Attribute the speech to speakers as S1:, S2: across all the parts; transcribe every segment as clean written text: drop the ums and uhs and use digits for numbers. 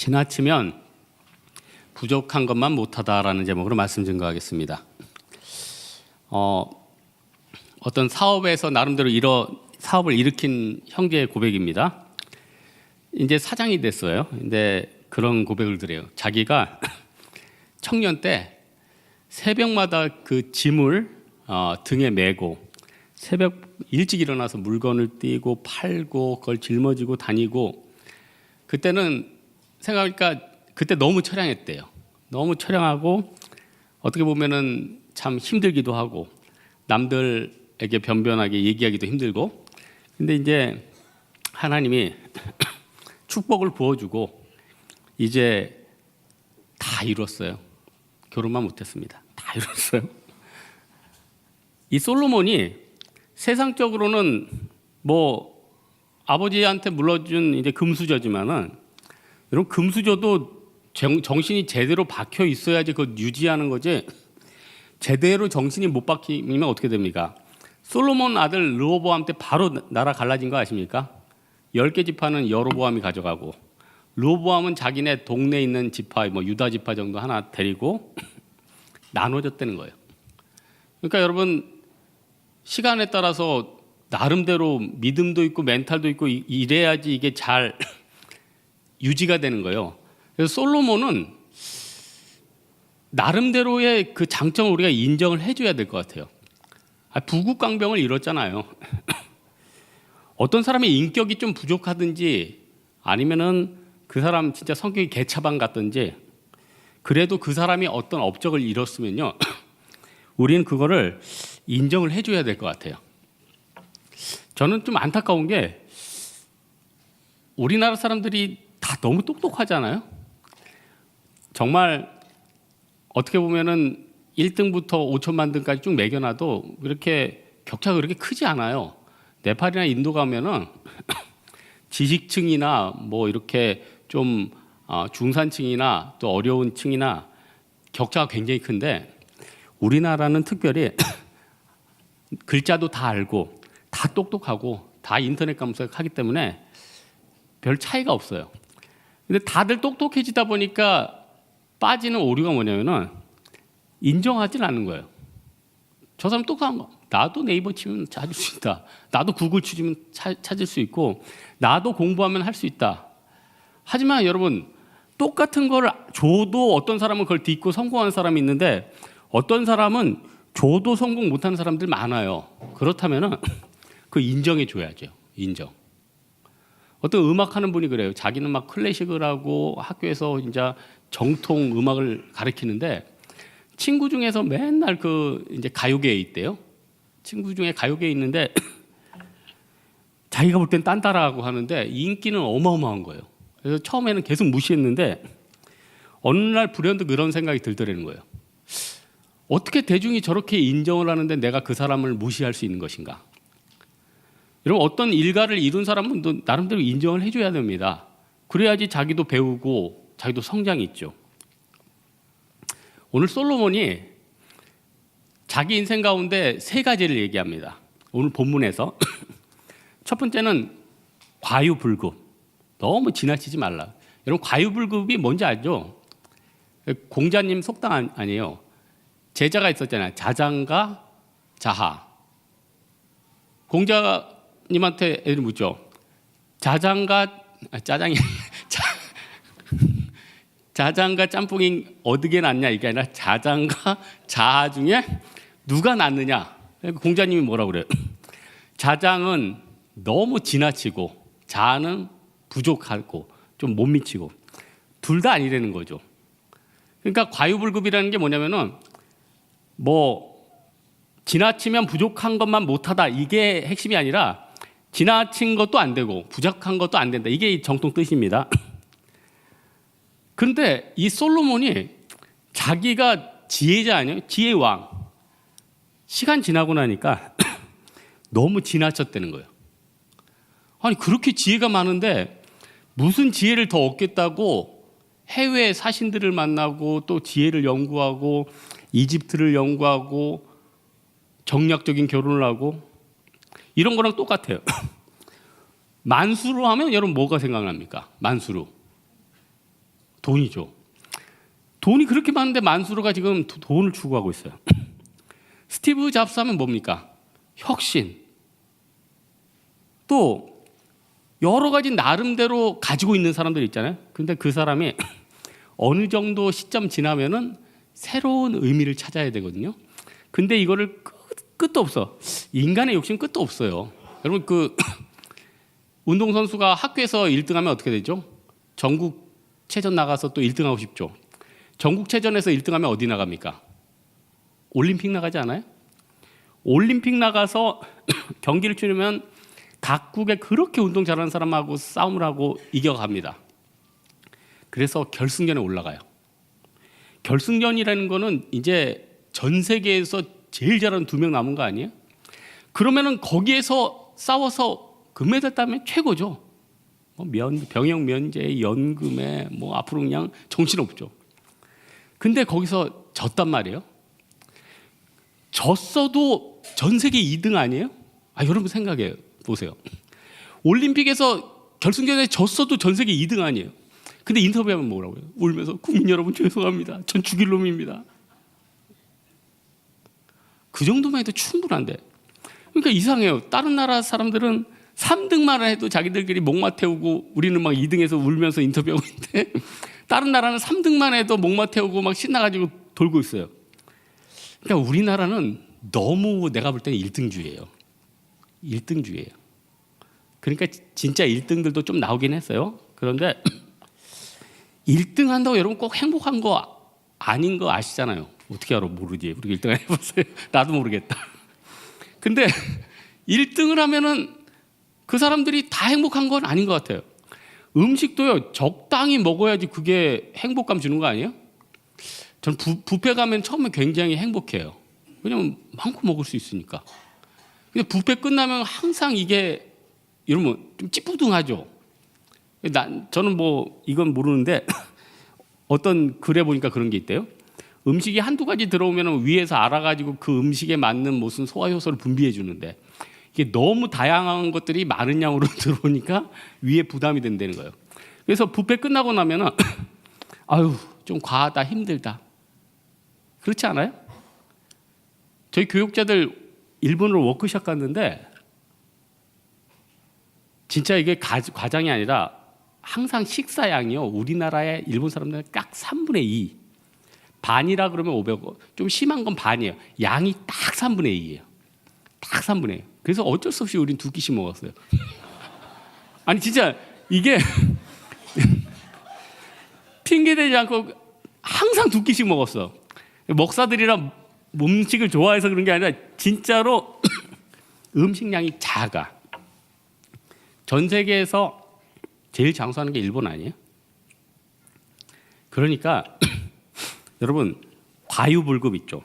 S1: 지나치면 부족한 것만 못하다라는 제목으로 말씀 증거하겠습니다. 어떤 사업에서 나름대로 사업을 일으킨 형제의 고백입니다. 이제 사장이 됐어요. 근데 그런 고백을 드려요. 자기가 청년 때 새벽마다 그 짐을 등에 메고 새벽 일찍 일어나서 물건을 띄고 팔고 그걸 짊어지고 다니고, 그때는 생각하니까 그때 너무 처량했대요. 너무 처량하고 어떻게 보면은 참 힘들기도 하고 남들에게 변변하게 얘기하기도 힘들고, 근데 이제 하나님이 축복을 부어주고 이제 다 이뤘어요. 결혼만 못했습니다. 다 이뤘어요. 이 솔로몬이 세상적으로는 뭐 아버지한테 물려준 이제 금수저지만은, 여러분 금수저도 정신이 제대로 박혀 있어야지 그걸 유지하는 거지, 제대로 정신이 못 박히면 어떻게 됩니까? 솔로몬 아들 르호보암 때 바로 나라 갈라진 거 아십니까? 10개 지파는 여로보암이 가져가고 르호보암은 자기네 동네에 있는 지파, 뭐 유다 지파 정도 하나 데리고 나눠줬다는 거예요. 그러니까 여러분, 시간에 따라서 나름대로 믿음도 있고 멘탈도 있고 이래야지 이게 잘 유지가 되는 거예요. 그래서 솔로몬은 나름대로의 그 장점을 우리가 인정을 해줘야 될 것 같아요. 부국강병을 이뤘잖아요. 어떤 사람의 인격이 좀 부족하든지 아니면은 그 사람 진짜 성격이 개차반 같든지, 그래도 그 사람이 어떤 업적을 이뤘으면요 우리는 그거를 인정을 해줘야 될 것 같아요. 저는 좀 안타까운 게 우리나라 사람들이 다 너무 똑똑하잖아요. 정말 어떻게 보면은 1등부터 5천만 등까지 쭉 매겨놔도 그렇게 격차가 그렇게 크지 않아요. 네팔이나 인도 가면은 지식층이나 뭐 이렇게 좀 중산층이나 또 어려운 층이나 격차가 굉장히 큰데, 우리나라는 특별히 글자도 다 알고 다 똑똑하고 다 인터넷 검색하기 때문에 별 차이가 없어요. 근데 다들 똑똑해지다 보니까 빠지는 오류가 뭐냐면은 인정하질 않는 거예요. 저 사람 똑똑한 거, 나도 네이버 치면 찾을 수 있다. 나도 구글 치면 찾을 수 있고, 나도 공부하면 할 수 있다. 하지만 여러분, 똑같은 걸 줘도 어떤 사람은 그걸 딛고 성공하는 사람이 있는데, 어떤 사람은 줘도 성공 못하는 사람들 많아요. 그렇다면은 그 인정해 줘야죠. 인정. 어떤 음악하는 분이 그래요. 자기는 막 클래식을 하고 학교에서 이제 정통 음악을 가르치는데, 친구 중에서 맨날 그 이제 가요계에 있대요. 친구 중에 가요계에 있는데 자기가 볼 땐 딴따라하고 하는데 인기는 어마어마한 거예요. 그래서 처음에는 계속 무시했는데 어느 날 불현듯 그런 생각이 들더라는 거예요. 어떻게 대중이 저렇게 인정을 하는데 내가 그 사람을 무시할 수 있는 것인가? 여러분, 어떤 일가를 이룬 사람은 또 나름대로 인정을 해줘야 됩니다. 그래야지 자기도 배우고 자기도 성장이 있죠. 오늘 솔로몬이 자기 인생 가운데 3가지를 얘기합니다. 오늘 본문에서 첫 번째는 과유불급. 너무 지나치지 말라. 여러분, 과유불급이 뭔지 알죠? 공자님 속담 아니에요. 제자가 있었잖아요. 자장가 자하. 공자님한테 애들 묻죠. 자장가 짬뽕이 어디게 낫냐, 이게 아니라 자장가 자하 중에 누가 낫느냐. 공자님이 뭐라고 그래요? 자장은 너무 지나치고 자하는 부족하고 좀 못 미치고, 둘 다 아니라는 거죠. 그러니까 과유불급이라는 게 뭐냐면은 뭐 지나치면 부족한 것만 못하다, 이게 핵심이 아니라 지나친 것도 안 되고 부족한 것도 안 된다, 이게 정통 뜻입니다. 그런데 이 솔로몬이 자기가 지혜자 아니에요? 지혜의 왕. 시간 지나고 나니까 너무 지나쳤다는 거예요. 아니, 그렇게 지혜가 많은데 무슨 지혜를 더 얻겠다고 해외 사신들을 만나고 또 지혜를 연구하고 이집트를 연구하고 정략적인 결혼을 하고, 이런 거랑 똑같아요. 만수로 하면 여러분 뭐가 생각납니까? 만수로. 돈이죠. 돈이 그렇게 많은데 만수르가 지금 돈을 추구하고 있어요. 스티브 잡스 하면 뭡니까? 혁신. 또 여러 가지 나름대로 가지고 있는 사람들 있잖아요. 근데 그 사람이 어느 정도 시점 지나면은 새로운 의미를 찾아야 되거든요. 근데 이거를 끝도 없어. 인간의 욕심 끝도 없어요. 여러분 그 운동선수가 학교에서 1등하면 어떻게 되죠? 전국체전 나가서 또 1등하고 싶죠. 전국체전에서 1등하면 어디 나갑니까? 올림픽 나가지 않아요? 올림픽 나가서 경기를 치르면 각국에 그렇게 운동 잘하는 사람하고 싸움을 하고 이겨갑니다. 그래서 결승전에 올라가요. 결승전이라는 거는 이제 전 세계에서 제일 잘하는 2명 남은 거 아니에요? 그러면은 거기에서 싸워서 금메달 따면 최고죠. 뭐 병역 면제, 연금에 뭐 앞으로 그냥 정신없죠. 근데 거기서 졌단 말이에요. 졌어도 전 세계 2등 아니에요? 여러분 생각해 보세요. 올림픽에서 결승전에 졌어도 전 세계 2등 아니에요? 근데 인터뷰하면 뭐라고요? 울면서 국민 여러분 죄송합니다. 전 죽일 놈입니다. 그 정도만 해도 충분한데. 그러니까 이상해요. 다른 나라 사람들은 3등만 해도 자기들끼리 목마 태우고 우리는 막 2등에서 울면서 인터뷰하고 있는데 다른 나라는 3등만 해도 목마 태우고 막 신나가지고 돌고 있어요. 그러니까 우리나라는 너무 내가 볼 때는 1등주의예요. 1등주의예요. 그러니까 진짜 1등들도 좀 나오긴 했어요. 그런데 1등 한다고 여러분 꼭 행복한 거 아닌 거 아시잖아요. 어떻게 알아? 모르지. 우리가 1등 안 해봤어요. 나도 모르겠다. 근데 1등을 하면은 그 사람들이 다 행복한 건 아닌 것 같아요. 음식도요, 적당히 먹어야지 그게 행복감 주는 거 아니에요? 전 뷔페 가면 처음에 굉장히 행복해요. 왜냐면 많고 먹을 수 있으니까. 근데 뷔페 끝나면 항상 이게 이러면 좀 찌뿌둥하죠. 저는 뭐 이건 모르는데 어떤 글에 보니까 그런 게 있대요. 음식이 한두 가지 들어오면 위에서 알아가지고 그 음식에 맞는 무슨 소화효소를 분비해 주는데 이게 너무 다양한 것들이 많은 양으로 들어오니까 위에 부담이 된다는 거예요. 그래서 뷔페 끝나고 나면은 아유 좀 과하다 힘들다. 그렇지 않아요? 저희 교육자들 일본으로 워크숍 갔는데 진짜 이게 과장이 아니라 항상 식사량이요. 우리나라의 일본 사람들은 딱 3분의 2. 반이라 그러면 500원. 좀 심한 건 반이에요. 양이 딱 3분의 2예요. 딱 3분의 2. 그래서 어쩔 수 없이 우린 2끼씩 먹었어요. 아니 진짜 이게 핑계대지 않고 항상 2끼씩 먹었어. 목사들이랑 음식을 좋아해서 그런 게 아니라 진짜로 음식량이 작아. 전 세계에서 제일 장수하는 게 일본 아니에요? 그러니까 여러분 과유불급 있죠.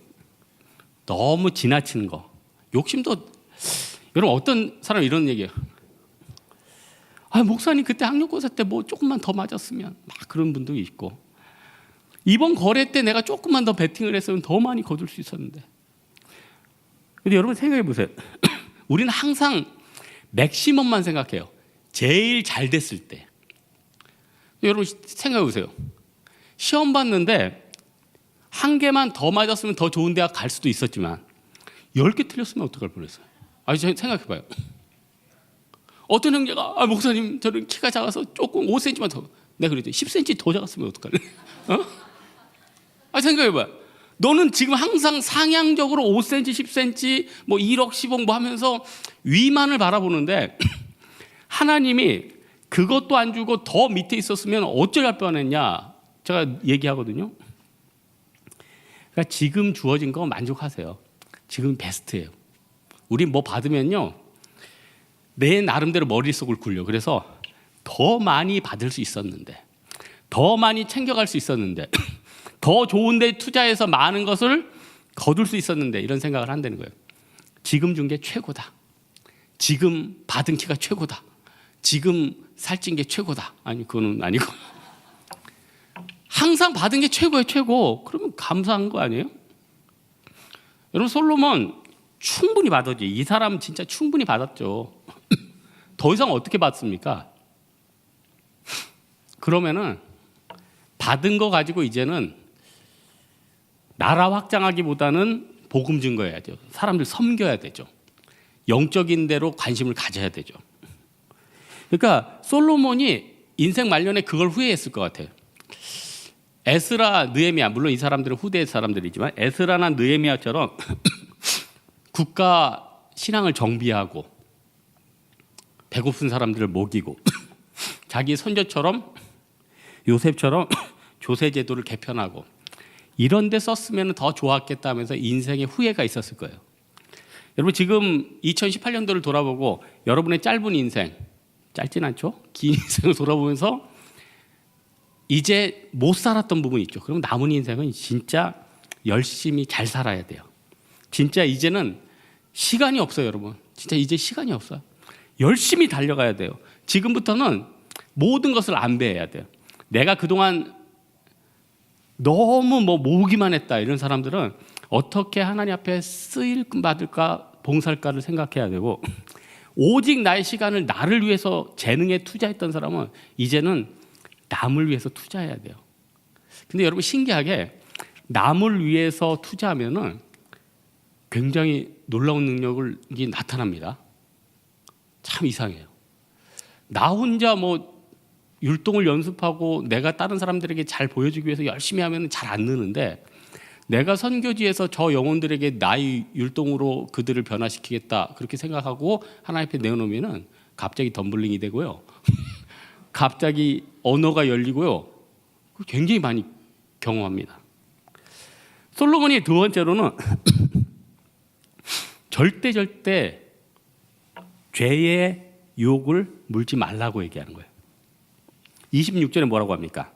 S1: 너무 지나치는 거. 욕심도 여러분 어떤 사람 이런 얘기해요. 목사님 그때 학력고사 때 뭐 조금만 더 맞았으면 막 그런 분도 있고 이번 거래 때 내가 조금만 더 베팅을 했으면 더 많이 거둘 수 있었는데. 근데 여러분 생각해 보세요. 우리는 항상 맥시멈만 생각해요. 제일 잘 됐을 때. 여러분 생각해 보세요. 시험 봤는데 한 개만 더 맞았으면 더 좋은 대학 갈 수도 있었지만 10개 틀렸으면 어떡할 뻔했어요. 생각해 봐요. 어떤 형제가 목사님 저는 키가 작아서 조금 5cm만 더 내가 그랬더니 10cm 더 작았으면 어떡할래? 생각해 봐요. 너는 지금 항상 상향적으로 5cm, 10cm, 뭐 1억, 10억 뭐 하면서 위만을 바라보는데 하나님이 그것도 안 주고 더 밑에 있었으면 어쩔 뻔했냐 제가 얘기하거든요. 그러니까 지금 주어진 거 만족하세요. 지금 베스트예요. 우리 뭐 받으면요 내 나름대로 머릿속을 굴려. 그래서 더 많이 받을 수 있었는데 더 많이 챙겨갈 수 있었는데 더 좋은 데 투자해서 많은 것을 거둘 수 있었는데 이런 생각을 한다는 거예요. 지금 준 게 최고다. 지금 받은 키가 최고다. 지금 살찐 게 최고다. 아니 그거는 아니고 항상 받은 게 최고예요. 최고. 그러면 감사한 거 아니에요? 여러분 솔로몬 충분히 받았지. 이 사람 진짜 충분히 받았죠. 더 이상 어떻게 받습니까? 그러면은 받은 거 가지고 이제는 나라 확장하기보다는 복음 증거해야 돼요. 사람들 섬겨야 되죠. 영적인 대로 관심을 가져야 되죠. 그러니까 솔로몬이 인생 말년에 그걸 후회했을 것 같아요. 에스라, 느헤미야, 물론 이 사람들은 후대 사람들이지만 에스라나 느헤미야처럼 국가 신앙을 정비하고 배고픈 사람들을 먹이고 자기 선조처럼 요셉처럼 조세 제도를 개편하고 이런 데 썼으면 더 좋았겠다 하면서 인생에 후회가 있었을 거예요. 여러분 지금 2018년도를 돌아보고 여러분의 짧은 인생, 짧진 않죠? 긴 인생을 돌아보면서 이제 못 살았던 부분이 있죠. 그럼 남은 인생은 진짜 열심히 잘 살아야 돼요. 진짜 이제는 시간이 없어요, 여러분. 진짜 이제 시간이 없어요. 열심히 달려가야 돼요. 지금부터는 모든 것을 안배해야 돼요. 내가 그동안 너무 모으기만 했다 이런 사람들은 어떻게 하나님 앞에 쓰일 받을까 봉사할까를 생각해야 되고, 오직 나의 시간을 나를 위해서 재능에 투자했던 사람은 이제는 남을 위해서 투자해야 돼요. 근데 여러분 신기하게 남을 위해서 투자하면은 굉장히 놀라운 능력이 나타납니다. 참 이상해요. 나 혼자 율동을 연습하고 내가 다른 사람들에게 잘 보여주기 위해서 열심히 하면 잘 안 느는데, 내가 선교지에서 저 영혼들에게 나의 율동으로 그들을 변화시키겠다 그렇게 생각하고 하나님 앞에 내어놓으면 갑자기 덤블링이 되고요. 갑자기 언어가 열리고요. 굉장히 많이 경험합니다. 솔로몬이 두 번째로는 절대 죄의 유혹을 물지 말라고 얘기하는 거예요. 26절에 뭐라고 합니까?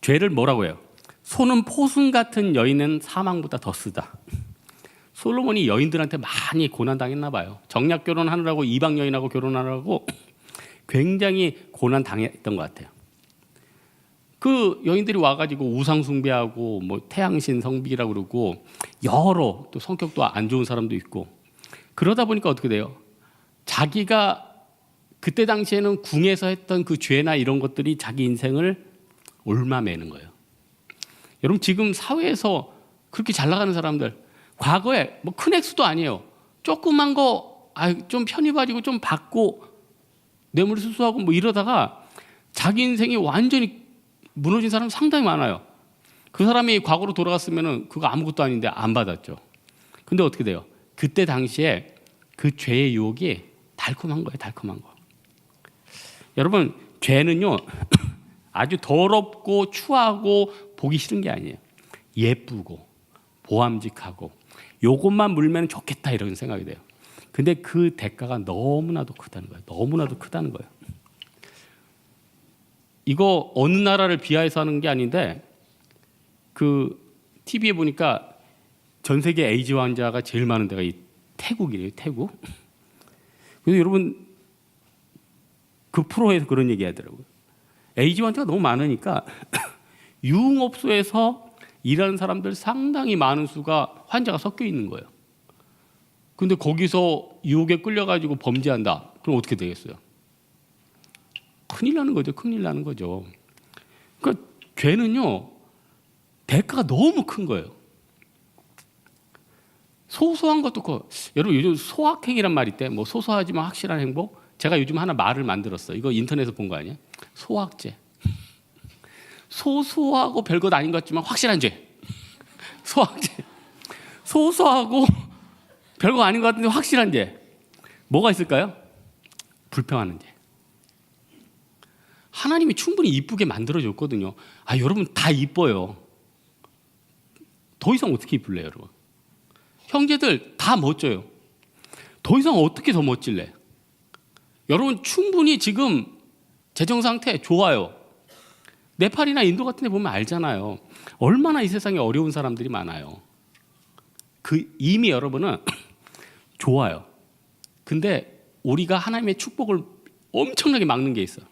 S1: 죄를 뭐라고 해요? 소는 포순 같은 여인은 사망보다 더 쓰다. 솔로몬이 여인들한테 많이 고난당했나 봐요. 정략 결혼하느라고 이방 여인하고 결혼하느라고 굉장히 고난당했던 것 같아요. 그 여인들이 와가지고 우상 숭배하고 태양신 성비라고 그러고 여러 또 성격도 안 좋은 사람도 있고, 그러다 보니까 어떻게 돼요? 자기가 그때 당시에는 궁에서 했던 그 죄나 이런 것들이 자기 인생을 옮아매는 거예요. 여러분 지금 사회에서 그렇게 잘 나가는 사람들, 과거에 큰 액수도 아니에요. 조그만 거 좀 편히 봐지고 좀 받고 뇌물 수수하고 이러다가 자기 인생이 완전히 무너진 사람 상당히 많아요. 그 사람이 과거로 돌아갔으면 그거 아무것도 아닌데 안 받았죠. 근데 어떻게 돼요? 그때 당시에 그 죄의 유혹이 달콤한 거예요. 달콤한 거. 여러분 죄는요 아주 더럽고 추하고 보기 싫은 게 아니에요. 예쁘고 보암직하고 요것만 물면 좋겠다 이런 생각이 돼요. 근데 그 대가가 너무나도 크다는 거예요. 너무나도 크다는 거예요. 이거 어느 나라를 비하해서 하는 게 아닌데, 그 TV에 보니까 전 세계 에이즈 환자가 제일 많은 데가 이 태국이래요. 태국. 그래서 여러분 그 프로에서 그런 얘기 하더라고요. 에이즈 환자가 너무 많으니까 유흥업소에서 일하는 사람들 상당히 많은 수가 환자가 섞여 있는 거예요. 근데 거기서 유혹에 끌려가지고 범죄한다. 그럼 어떻게 되겠어요? 큰일 나는 거죠. 큰일 나는 거죠. 그러니까 죄는요 대가가 너무 큰 거예요. 소소한 것도 커. 여러분 요즘 소확행이란 말이 있대. 소소하지만 확실한 행복. 제가 요즘 하나 말을 만들었어요. 이거 인터넷에서 본 거 아니에요? 소확죄. 소소하고 별것 아닌 것 같지만 확실한 죄. 소확죄. 소소하고 별거 아닌 것 같은데 확실한 죄. 뭐가 있을까요? 불평하는 죄. 하나님이 충분히 이쁘게 만들어줬거든요. 여러분 다 이뻐요. 더 이상 어떻게 이쁠래요, 여러분? 형제들 다 멋져요. 더 이상 어떻게 더 멋질래? 여러분 충분히 지금 재정 상태 좋아요. 네팔이나 인도 같은 데 보면 알잖아요. 얼마나 이 세상에 어려운 사람들이 많아요. 이미 여러분은 좋아요. 근데 우리가 하나님의 축복을 엄청나게 막는 게 있어요.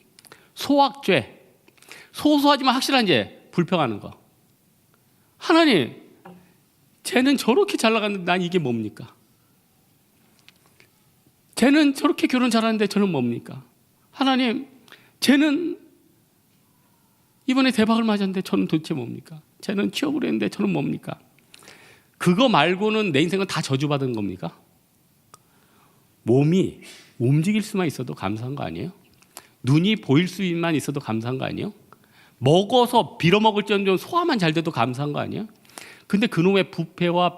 S1: 소확죄. 소소하지만 확실한 죄. 불평하는 거. 하나님, 쟤는 저렇게 잘 나갔는데 난 이게 뭡니까? 쟤는 저렇게 결혼 잘하는데 저는 뭡니까? 하나님, 쟤는 이번에 대박을 맞았는데 저는 도대체 뭡니까? 쟤는 취업을 했는데 저는 뭡니까? 그거 말고는 내 인생은 다 저주받은 겁니까? 몸이 움직일 수만 있어도 감사한 거 아니에요? 눈이 보일 수만 있어도 감사한 거 아니에요? 먹어서 빌어먹을지언정 소화만 잘 돼도 감사한 거 아니에요? 근데 그놈의 부패와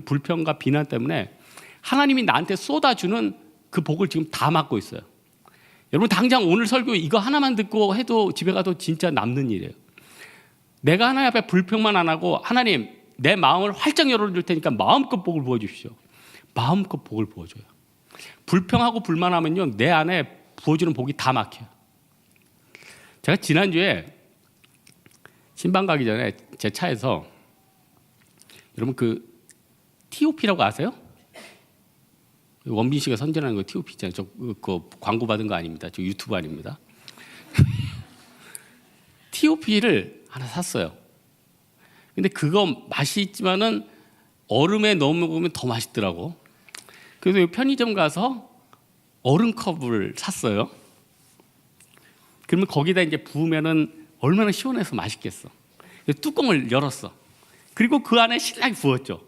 S1: 불평과 비난 때문에 하나님이 나한테 쏟아주는 그 복을 지금 다 막고 있어요. 여러분 당장 오늘 설교 이거 하나만 듣고 해도 집에 가도 진짜 남는 일이에요. 내가 하나님 앞에 불평만 안 하고 하나님 내 마음을 활짝 열어줄 테니까 마음껏 복을 부어주십시오. 마음껏 복을 부어줘요. 불평하고 불만하면요 내 안에 부어주는 복이 다 막혀요. 제가 지난주에 신방 가기 전에 제 차에서 여러분 그 TOP라고 아세요? 원빈 씨가 선전하는 거 TOP 있잖아요. 저 그 광고 받은 거 아닙니다. 저 유튜브 아닙니다. TOP를 하나 샀어요. 근데 그거 맛이 있지만은 얼음에 넣어 먹으면 더 맛있더라고. 그래서 편의점 가서 얼음컵을 샀어요. 그러면 거기다 이제 부으면은 얼마나 시원해서 맛있겠어. 뚜껑을 열었어. 그리고 그 안에 신나게 부었죠.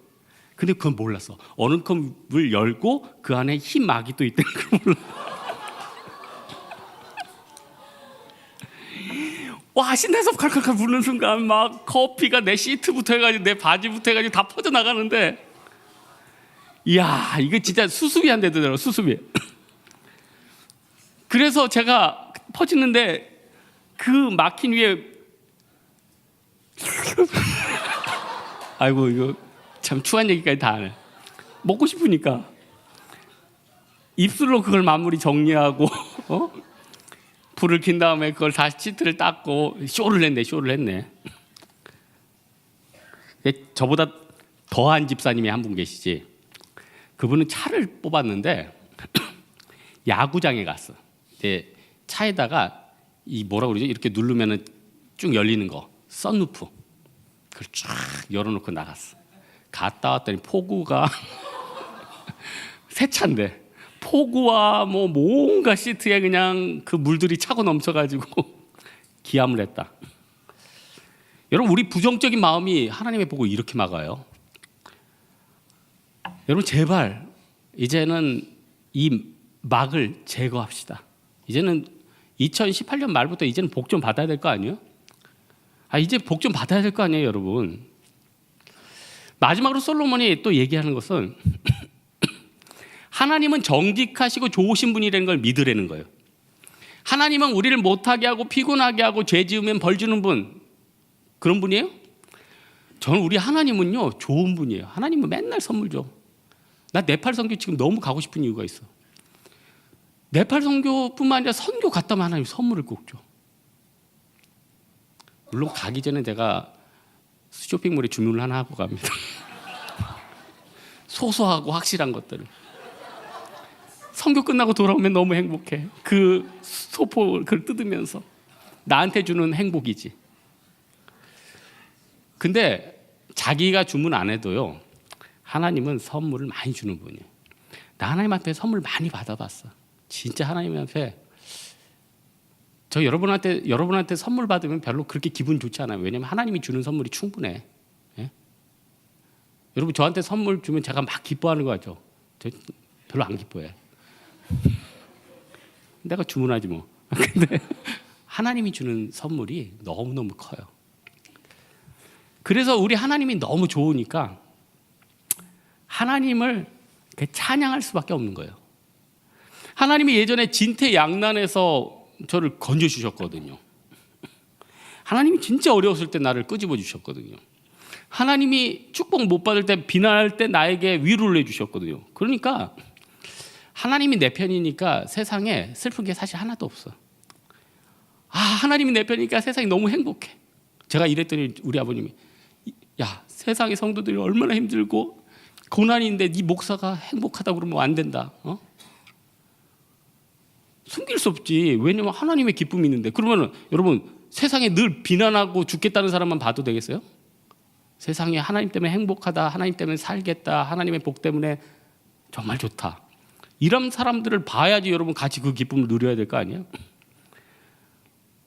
S1: 근데 그건 몰랐어. 얼음컵을 열고 그 안에 흰 막이 또 있다는 걸 몰랐어. 와 신나서 칼칼칼 부는 순간 막 커피가 내 시트부터 해가지고 내 바지부터 해가지고 다 퍼져나가는데 이야 이거 진짜 수습이 안 되더라고요. 수습이. 그래서 제가 퍼지는데 그 막힌 위에 아이고 이거 참 추한 얘기까지 다 하네. 먹고 싶으니까 입술로 그걸 마무리 정리하고 불을 킨 다음에 그걸 다시 시트를 닦고 쇼를 했네. 저보다 더한 집사님이 한 분 계시지. 그분은 차를 뽑았는데 야구장에 갔어. 이제 차에다가 이 뭐라고 그러죠? 이렇게 누르면은 쭉 열리는 거, 썬루프. 그걸 쫙 열어놓고 나갔어. 갔다 왔더니 폭우가 새 차인데 폭우와 뭐 뭔가 시트에 그냥 그 물들이 차고 넘쳐가지고 기함을 했다. 여러분 우리 부정적인 마음이 하나님의 복을 이렇게 막아요. 여러분 제발 이제는 이 막을 제거합시다. 이제는 2018년 말부터 이제는 복 좀 받아야 될 거 아니에요? 이제 복 좀 받아야 될 거 아니에요, 여러분. 마지막으로 솔로몬이 또 얘기하는 것은 하나님은 정직하시고 좋으신 분이라는 걸 믿으라는 거예요. 하나님은 우리를 못하게 하고 피곤하게 하고 죄 지으면 벌 주는 분, 그런 분이에요? 저는 우리 하나님은요 좋은 분이에요. 하나님은 맨날 선물 줘. 나 네팔 선교 지금 너무 가고 싶은 이유가 있어. 네팔 선교뿐만 아니라 선교 갔다 오면 하나님 선물을 꼭 줘. 물론 가기 전에 제가 쇼핑몰에 주문을 하나 하고 갑니다. 소소하고 확실한 것들을. 선교 끝나고 돌아오면 너무 행복해. 그 소포 그걸 뜯으면서 나한테 주는 행복이지. 근데 자기가 주문 안 해도요 하나님은 선물을 많이 주는 분이에요. 나 하나님 앞에 선물 많이 받아봤어. 진짜 하나님 앞에 저 여러분한테 선물 받으면 별로 그렇게 기분 좋지 않아요. 왜냐하면 하나님이 주는 선물이 충분해. 예? 여러분 저한테 선물 주면 제가 막 기뻐하는 거 같죠? 저 별로 안 기뻐해. 내가 주문하지 뭐. 근데 하나님이 주는 선물이 너무너무 커요. 그래서 우리 하나님이 너무 좋으니까 하나님을 찬양할 수밖에 없는 거예요. 하나님이 예전에 진퇴양난에서 저를 건져주셨거든요. 하나님이 진짜 어려웠을 때 나를 끄집어 주셨거든요. 하나님이 축복 못 받을 때 비난할 때 나에게 위로를 해주셨거든요. 그러니까 하나님이 내 편이니까 세상에 슬픈 게 사실 하나도 없어. 하나님이 내 편이니까 세상이 너무 행복해. 제가 이랬더니 우리 아버님이 야 세상의 성도들이 얼마나 힘들고 고난인데 네 목사가 행복하다고 그러면 안 된다. 숨길 수 없지. 왜냐면 하나님의 기쁨이 있는데. 그러면 여러분 세상에 늘 비난하고 죽겠다는 사람만 봐도 되겠어요? 세상에 하나님 때문에 행복하다, 하나님 때문에 살겠다, 하나님의 복 때문에 정말 좋다, 이런 사람들을 봐야지 여러분 같이 그 기쁨을 누려야 될 거 아니에요?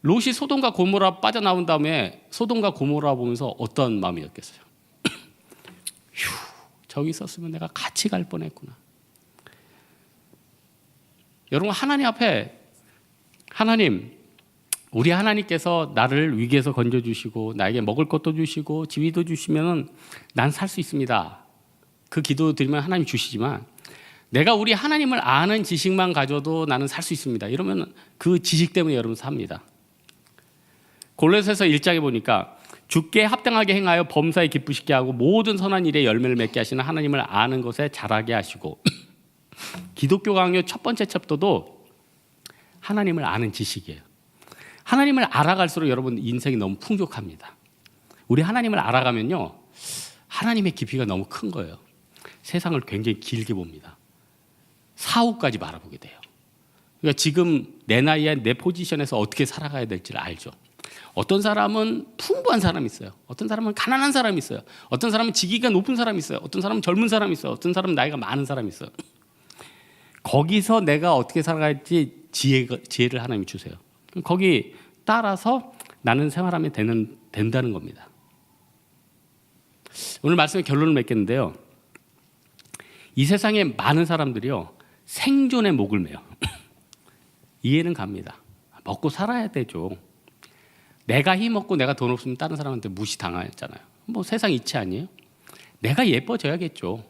S1: 롯이 소돔과 고모라 빠져나온 다음에 소돔과 고모라 보면서 어떤 마음이었겠어요? 휴, 저기 있었으면 내가 같이 갈 뻔했구나. 여러분, 하나님 앞에 하나님, 우리 하나님께서 나를 위기에서 건져주시고 나에게 먹을 것도 주시고 지위도 주시면 난 살 수 있습니다. 그 기도 드리면 하나님 주시지만 내가 우리 하나님을 아는 지식만 가져도 나는 살 수 있습니다. 이러면 그 지식 때문에 여러분 삽니다. 골로새서 1장에 보니까 주께 합당하게 행하여 범사에 기쁘시게 하고 모든 선한 일에 열매를 맺게 하시는 하나님을 아는 것에 자라게 하시고 기독교 강요 첫 번째 챕터도 하나님을 아는 지식이에요. 하나님을 알아갈수록 여러분 인생이 너무 풍족합니다. 우리 하나님을 알아가면요, 하나님의 깊이가 너무 큰 거예요. 세상을 굉장히 길게 봅니다. 사후까지 바라보게 돼요. 그러니까 지금 내 나이에 내 포지션에서 어떻게 살아가야 될지를 알죠. 어떤 사람은 풍부한 사람이 있어요. 어떤 사람은 가난한 사람이 있어요. 어떤 사람은 직위가 높은 사람이 있어요. 어떤 사람은 젊은 사람이 있어요. 어떤 사람은 나이가 많은 사람이 있어요. 거기서 내가 어떻게 살아갈지 지혜를 하나님이 주세요. 거기 따라서 나는 생활하면 된다는 겁니다. 오늘 말씀의 결론을 맺겠는데요. 이 세상에 많은 사람들이요, 생존의 목을 매요. 이해는 갑니다. 먹고 살아야 되죠. 내가 힘없고 내가 돈 없으면 다른 사람한테 무시당하잖아요. 뭐 세상 이치 아니에요? 내가 예뻐져야겠죠.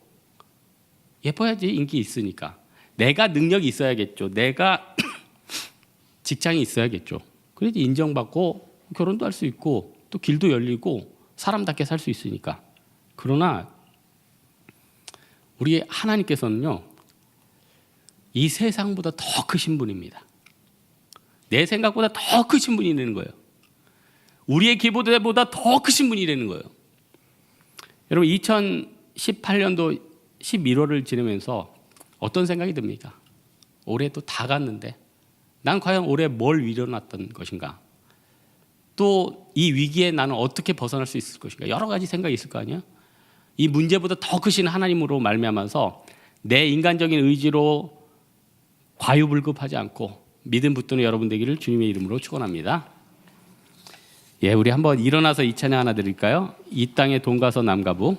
S1: 예뻐야지 인기 있으니까. 내가 능력이 있어야겠죠. 내가 직장이 있어야겠죠. 그래야지 인정받고 결혼도 할 수 있고 또 길도 열리고 사람답게 살 수 있으니까. 그러나 우리 하나님께서는요, 이 세상보다 더 크신 분입니다. 내 생각보다 더 크신 분이라는 거예요. 우리의 기도보다 더 크신 분이라는 거예요. 여러분, 2018년도 11월을 지내면서 어떤 생각이 듭니까? 올해 또 다 갔는데 난 과연 올해 뭘 이뤄놨던 것인가? 또 이 위기에 나는 어떻게 벗어날 수 있을 것인가? 여러 가지 생각이 있을 거 아니에요? 이 문제보다 더 크신 하나님으로 말미암아서 내 인간적인 의지로 과유불급하지 않고 믿음 붙드는 여러분 되기를 주님의 이름으로 축원합니다. 예, 우리 한번 일어나서 이 찬양 하나 드릴까요? 이 땅에 돈 가서 남가부.